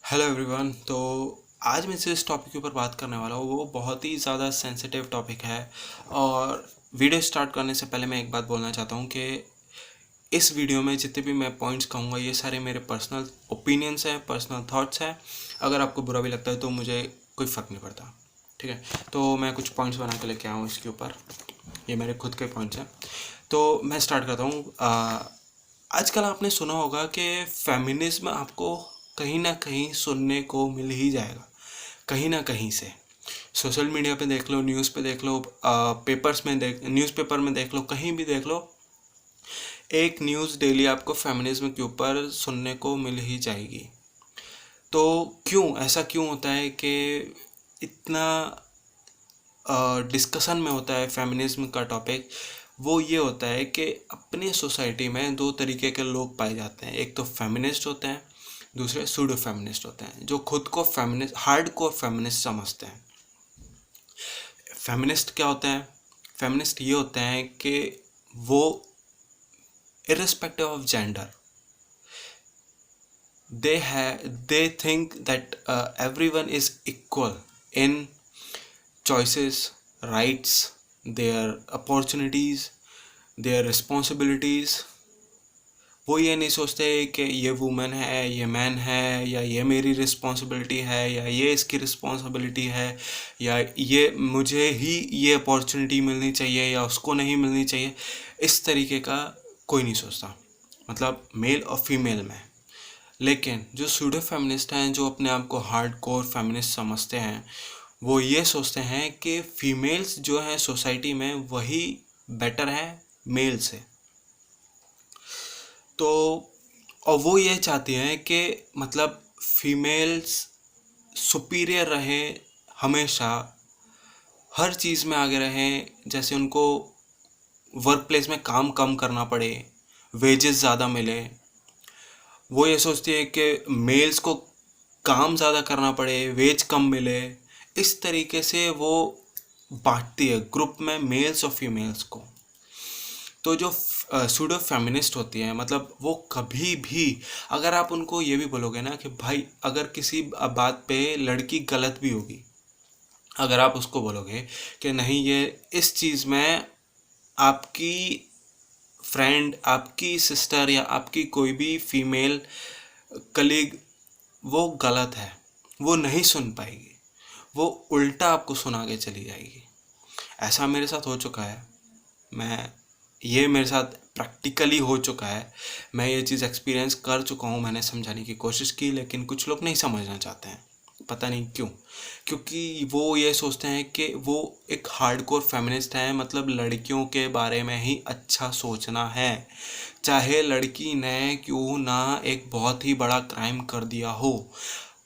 Hello everyone. तो आज मैं जिस टॉपिक के ऊपर बात करने वाला हूँ वो बहुत ही ज़्यादा सेंसिटिव टॉपिक है। और वीडियो स्टार्ट करने से पहले मैं एक बात बोलना चाहता हूँ कि इस वीडियो में जितने भी मैं पॉइंट्स कहूँगा ये सारे मेरे पर्सनल ओपिनियंस हैं, पर्सनल थॉट्स हैं। अगर आपको बुरा भी लगता है तो मुझे कोई फ़र्क नहीं पड़ता, ठीक है। तो मैं कुछ पॉइंट्स बना के लेके आया हूँ इसके ऊपर, ये मेरे खुद के पॉइंट्स हैं। तो मैं स्टार्ट करता हूँ। आजकल आपने सुना होगा कि फेमिनिज्म आपको कहीं ना कहीं सुनने को मिल ही जाएगा, कहीं ना कहीं से। सोशल मीडिया पे देख लो, न्यूज़ पे देख लो, पेपर्स में न्यूज़पेपर में देख लो, कहीं भी देख लो, एक न्यूज़ डेली आपको फेमिनिज्म के ऊपर सुनने को मिल ही जाएगी। तो क्यों ऐसा क्यों होता है कि इतना डिस्कशन में होता है फेमिनिज्म का टॉपिक? वो ये होता है कि अपने सोसाइटी में दो तरीके के लोग पाए जाते हैं। एक तो फेमिनिस्ट होते हैं, दूसरे सूडो फेमिनिस्ट होते हैं, जो खुद को फेमिनिस्ट, हार्ड कोर फेमिनिस्ट समझते हैं। फेमिनिस्ट क्या होते हैं? फेमिनिस्ट ये होते हैं कि वो irrespective of gender, they think that everyone is equal in choices, rights, their opportunities, their responsibilities। वो ये नहीं सोचते कि ये वुमेन है, ये मैन है, या ये मेरी रिस्पॉन्सिबिलिटी है, या ये इसकी रिस्पॉन्सिबिलिटी है, या ये मुझे ही ये अपॉर्चुनिटी मिलनी चाहिए या उसको नहीं मिलनी चाहिए। इस तरीके का कोई नहीं सोचता, मतलब मेल और फीमेल में। लेकिन जो सूडो फेमिनिस्ट हैं, जो अपने आप को हार्ड कोर फेमिनिस्ट समझते हैं, वो ये सोचते हैं कि फीमेल्स जो हैं सोसाइटी में वही बेटर हैं मेल से। तो और वो ये चाहती हैं कि मतलब फीमेल्स सुपीरियर रहे, हमेशा हर चीज़ में आगे रहें। जैसे उनको वर्क प्लेस में काम कम करना पड़े, वेजेस ज़्यादा मिले। वो ये सोचती है कि मेल्स को काम ज़्यादा करना पड़े, वेज कम मिले। इस तरीके से वो बांटती है ग्रुप में मेल्स और फीमेल्स को। तो जो सूडो फेमिनिस्ट होती है, मतलब वो कभी भी, अगर आप उनको ये भी बोलोगे ना कि भाई अगर किसी बात पे लड़की गलत भी होगी, अगर आप उसको बोलोगे कि नहीं ये इस चीज़ में आपकी फ्रेंड, आपकी सिस्टर या आपकी कोई भी फीमेल कलीग वो गलत है, वो नहीं सुन पाएगी, वो उल्टा आपको सुना के चली जाएगी। ऐसा मेरे साथ हो चुका है। ये मेरे साथ प्रैक्टिकली हो चुका है। मैं ये चीज़ एक्सपीरियंस कर चुका हूँ। मैंने समझाने की कोशिश की, लेकिन कुछ लोग नहीं समझना चाहते हैं, पता नहीं क्यों। क्योंकि वो ये सोचते हैं कि वो एक हार्डकोर फेमिनिस्ट हैं, मतलब लड़कियों के बारे में ही अच्छा सोचना है, चाहे लड़की ने क्यों ना एक बहुत ही बड़ा क्राइम कर दिया हो।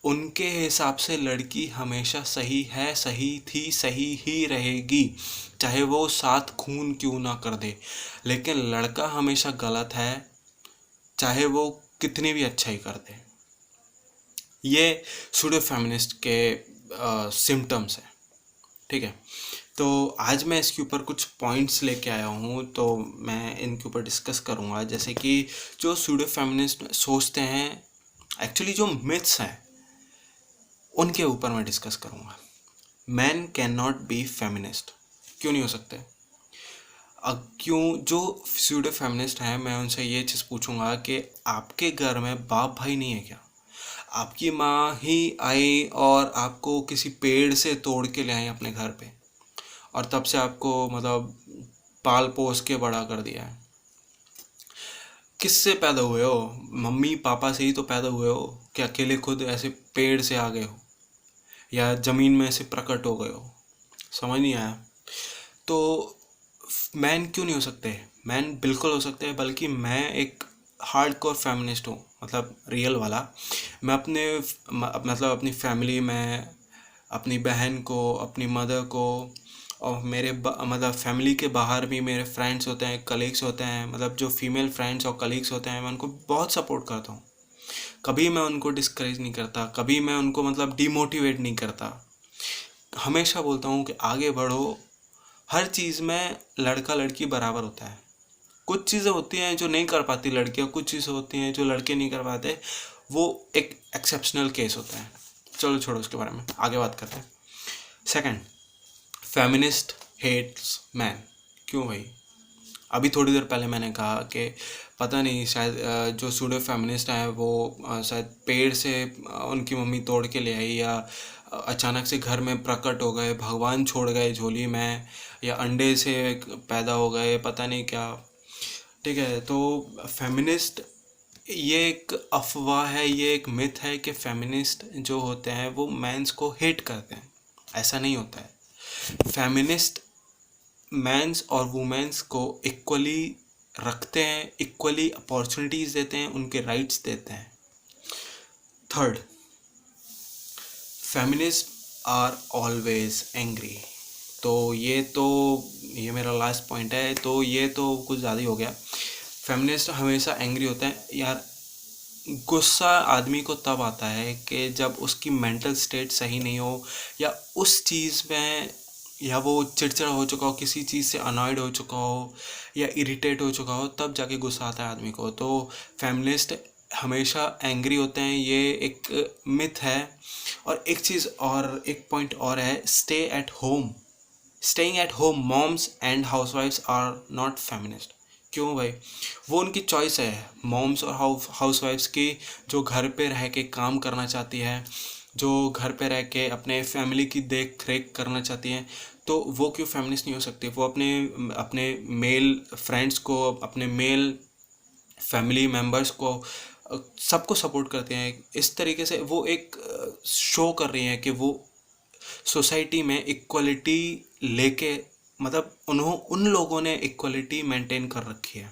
उनके हिसाब से लड़की हमेशा सही है, सही थी, सही ही रहेगी, चाहे वो 7 खून क्यों ना कर दे। लेकिन लड़का हमेशा गलत है, चाहे वो कितनी भी अच्छाई कर दे। ये सूडो फेमिनिस्ट के सिम्टम्स हैं, ठीक है। तो आज मैं इसके ऊपर कुछ पॉइंट्स लेके आया हूँ, तो मैं इनके ऊपर डिस्कस करूँगा। जैसे कि जो सूडो फेमिनिस्ट सोचते हैं, एक्चुअली जो मिथ्स हैं उनके ऊपर मैं डिस्कस करूँगा। Man can not be feminist, क्यों नहीं हो सकते? क्यों? जो सूडो फेमिनिस्ट हैं, मैं उनसे ये चीज़ पूछूंगा कि आपके घर में बाप भाई नहीं है क्या? आपकी माँ ही आई और आपको किसी पेड़ से तोड़ के ले आई अपने घर पे, और तब से आपको मतलब पाल पोस के बड़ा कर दिया है। किससे पैदा हुए हो? मम्मी पापा से ही तो पैदा हुए हो, कि अकेले खुद ऐसे पेड़ से आ गए हो या ज़मीन में से प्रकट हो गए हो? समझ नहीं आया। तो मैन क्यों नहीं हो सकते? मैन बिल्कुल हो सकते हैं, बल्कि मैं एक हार्डकोर फेमिनिस्ट हूँ, मतलब रियल वाला। मैं मतलब अपनी फैमिली में अपनी बहन को, अपनी मदर को, और मतलब फैमिली के बाहर भी मेरे फ्रेंड्स होते हैं, कलीग्स होते हैं, मतलब जो फीमेल फ्रेंड्स और कलीग्स होते हैं, मैं उनको बहुत सपोर्ट करता हूँ। कभी मैं उनको डिस्करेज नहीं करता, कभी मैं उनको मतलब डिमोटिवेट नहीं करता। हमेशा बोलता हूँ कि आगे बढ़ो। हर चीज़ में लड़का लड़की बराबर होता है। कुछ चीज़ें होती हैं जो नहीं कर पाती लड़कियाँ, कुछ चीज़ें होती हैं जो लड़के नहीं कर पाते, वो एक एक्सेप्शनल केस होता है। चलो छोड़ो उसके बारे में, आगे बात करते हैं। Second, feminist hates man. क्यों भाई? अभी थोड़ी देर पहले मैंने कहा कि पता नहीं शायद जो सूडो फेमिनिस्ट हैं वो शायद पेड़ से उनकी मम्मी तोड़ के ले आई, या अचानक से घर में प्रकट हो गए, भगवान छोड़ गए झोली में, या अंडे से पैदा हो गए, पता नहीं क्या। ठीक है, तो फेमिनिस्ट, ये एक अफवाह है, ये एक मिथ है कि फेमिनिस्ट जो होते हैं वो मैंस को हेट करते हैं। ऐसा नहीं होता है। फेमिनिस्ट मैंस और वुमेन्स को इक्वली रखते हैं, इक्वली अपॉर्चुनिटीज़ देते हैं, उनके राइट्स देते हैं। Third, feminist are always angry. ये मेरा लास्ट पॉइंट है, तो ये तो कुछ ज़्यादा ही हो गया। फेमिनिस्ट हमेशा एंग्री होते हैं यार। गुस्सा आदमी को तब आता है कि जब उसकी मेंटल स्टेट सही नहीं हो, या उस चीज़ में, या वो चिड़चिड़ा हो चुका हो, किसी चीज़ से अनॉयड हो चुका हो, या इरिटेट हो चुका हो, तब जाके गुस्सा आता है आदमी को। तो फेमिनिस्ट हमेशा एंग्री होते हैं, ये एक मिथ है। और एक चीज़ और, एक पॉइंट और है, stay at home, staying at home moms and housewifes are not feminist. क्यों भाई? वो उनकी चॉइस है, मॉम्स और हाउसवाइफ्स की, जो घर पे रह के काम करना चाहती है, जो घर पे रह के अपने फैमिली की देख रेख करना चाहती हैं, तो वो क्यों फेमिनिस्ट नहीं हो सकती? वो अपने अपने मेल फ्रेंड्स को, अपने मेल फैमिली मेम्बर्स को, सबको सपोर्ट करते हैं। इस तरीके से वो एक शो कर रही हैं कि वो सोसाइटी में इक्वलिटी लेके, मतलब उन लोगों ने इक्वलिटी मेंटेन कर रखी है।